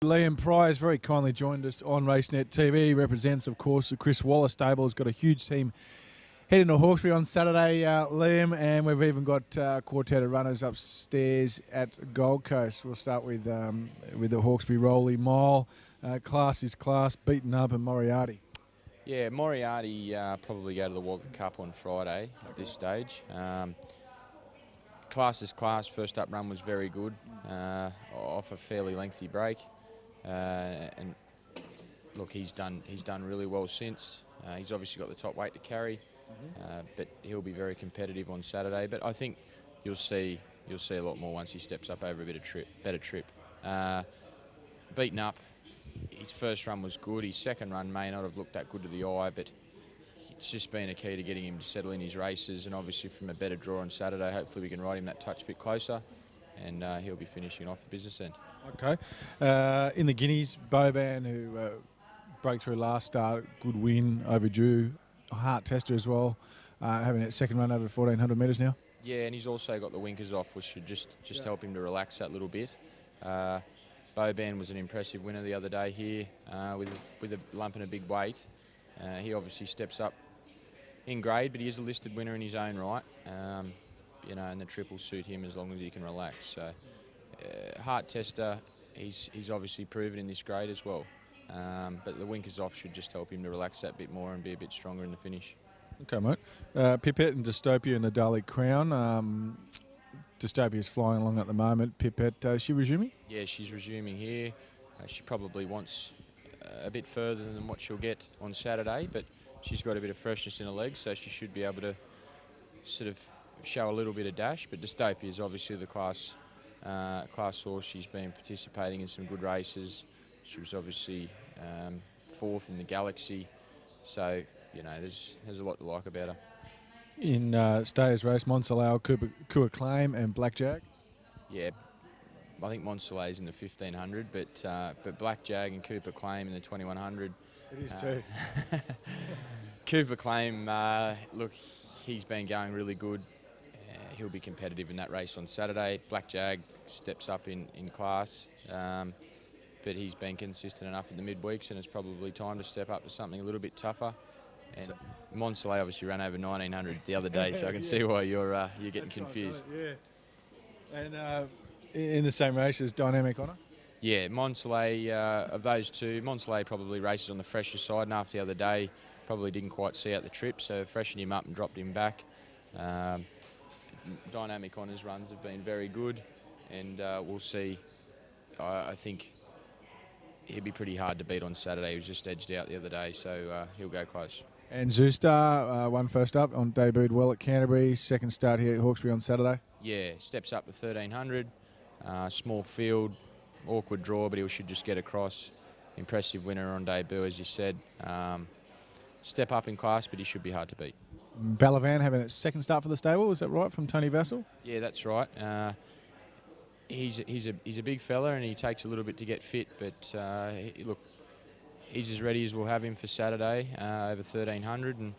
Liam Pryor's very kindly joined us on RaceNet TV. He represents, of course, the Chris Waller stable. He's got a huge team heading to Hawkesbury on Saturday, Liam, and we've even got a quartet of runners upstairs at Gold Coast. We'll start with the Hawkesbury Rowley Mile. Class is class, beaten up, and Moriarty. Yeah, Moriarty probably go to the Walker Cup on Friday at this stage. Class is class. First up run was very good, off a fairly lengthy break, and look, he's done really well since. He's obviously got the top weight to carry, but he'll be very competitive on Saturday. But I think you'll see a lot more once he steps up over a better trip. Beaten up. His first run was good. His second run may not have looked that good to the eye, but it's just been a key to getting him to settle in his races, and obviously from a better draw on Saturday, hopefully we can ride him that touch bit closer, and he'll be finishing off the business end. Okay. In the Guineas, Boban, who broke through last start, good win, overdue. A heart tester as well, having that second run over 1,400 metres now. Yeah, and he's also got the winkers off, which should just help him to relax that little bit. Boban was an impressive winner the other day here with a lump and a big weight. He obviously steps up in grade, but he is a listed winner in his own right. And the trip will suit him as long as he can relax. So, heart tester, he's obviously proven in this grade as well. But the winkers off should just help him to relax that bit more and be a bit stronger in the finish. Okay, mate. Pipette and Dystopia in the Dalek Crown. Dystopia is flying along at the moment. Pipette, is she resuming? Yeah, she's resuming here. She probably wants a bit further than what she'll get on Saturday, but she's got a bit of freshness in her legs, so she should be able to sort of show a little bit of dash. But Dystopia is obviously the class horse. She's been participating in some good races. She was obviously fourth in the Galaxy, so there's a lot to like about her. In Stayers race, Monsalao, Kua Claim and Black Jag? Yeah, I think Monsalau's in the 1,500, but Black Jag and Cooper Claim in the 2,100. It is too. Cooper Claim, look, he's been going really good. He'll be competitive in that race on Saturday. Black Jag steps up in class, but he's been consistent enough in the midweeks, and it's probably time to step up to something a little bit tougher. And Monsalao obviously ran over 1,900 the other day, so I can see why you're getting confused. Yeah. And in the same race as Dynamic Honour? Yeah, Monsalao, of those two, Monsalao probably races on the fresher side, and after the other day, probably didn't quite see out the trip, so freshened him up and dropped him back. Dynamic Honour's runs have been very good, and we'll see. I think he'll be pretty hard to beat on Saturday. He was just edged out the other day, so he'll go close. And Zoostar won first up, on debuted well at Canterbury. Second start here at Hawkesbury on Saturday. Yeah, steps up to 1,300. Small field, awkward draw, but he should just get across. Impressive winner on debut, as you said. Step up in class, but he should be hard to beat. Balavan having its second start for the stable, is that right, from Tony Vassell? Yeah, that's right. He's a big fella, and he takes a little bit to get fit, but look, he's as ready as we'll have him for Saturday, over 1,300, and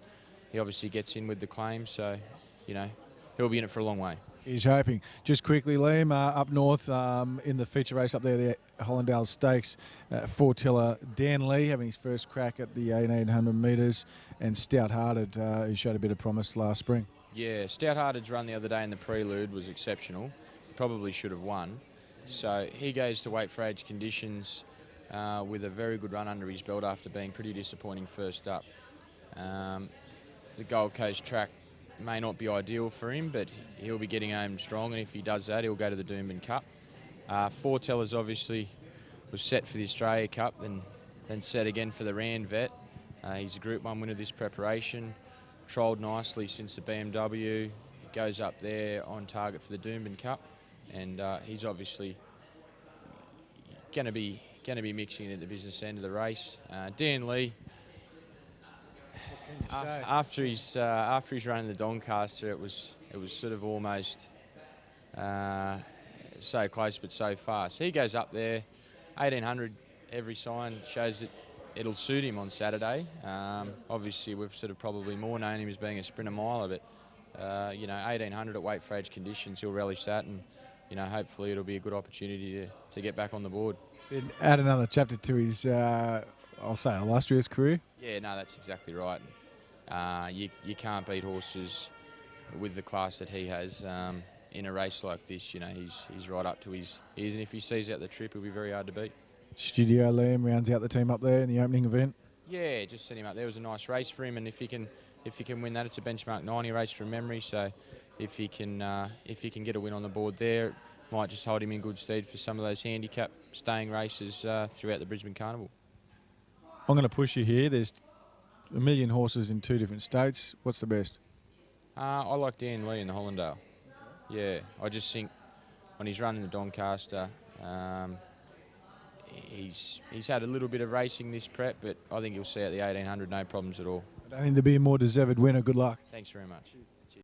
he obviously gets in with the claim, so he'll be in it for a long way. He's hoping. Just quickly, Liam, up north in the feature race up there, the Hollandale Stakes, four-tiller Dan Lee having his first crack at the 1,800 metres, and Stout-Hearted, who showed a bit of promise last spring. Yeah, Stout-Hearted's run the other day in the prelude was exceptional. He probably should have won. So he goes to wait for age conditions with a very good run under his belt after being pretty disappointing first up. The Gold Coast track may not be ideal for him, but he'll be getting home strong, and if he does that, he'll go to the Doomben Cup. Four-tellers obviously was set for the Australia Cup, then set again for the Rand Vet. He's a Group 1 winner this preparation, trolled nicely since the BMW, goes up there on target for the Doomben Cup, and he's obviously going to be mixing at the business end of the race. Dan Lee, after his run in the Doncaster, it was sort of almost so close but so fast. He goes up there, 1,800. Every sign shows that it'll suit him on Saturday. Obviously, we've sort of probably more known him as being a sprinter miler, but 1,800 at weight for age conditions, he'll relish that, and hopefully it'll be a good opportunity to get back on the board. Then add another chapter to his, I'll say, illustrious career. Yeah, no, that's exactly right. You can't beat horses with the class that he has in a race like this. You know, he's right up to his ears, and if he sees out the trip, he'll be very hard to beat. Studio Liam rounds out the team up there in the opening event. Yeah, just set him up. There was a nice race for him, and if he can win that, it's a benchmark 90 race from memory. So if he can get a win on the board there, it might just hold him in good stead for some of those handicap staying races throughout the Brisbane Carnival. I'm going to push you here. There's a million horses in 2 different states. What's the best? I like Dan Lee in the Hollandale. Yeah, I just think when he's running the Doncaster, he's had a little bit of racing this prep, but I think he'll see at the 1800 no problems at all. I think there'll be a more deserved winner. Good luck. Thanks very much.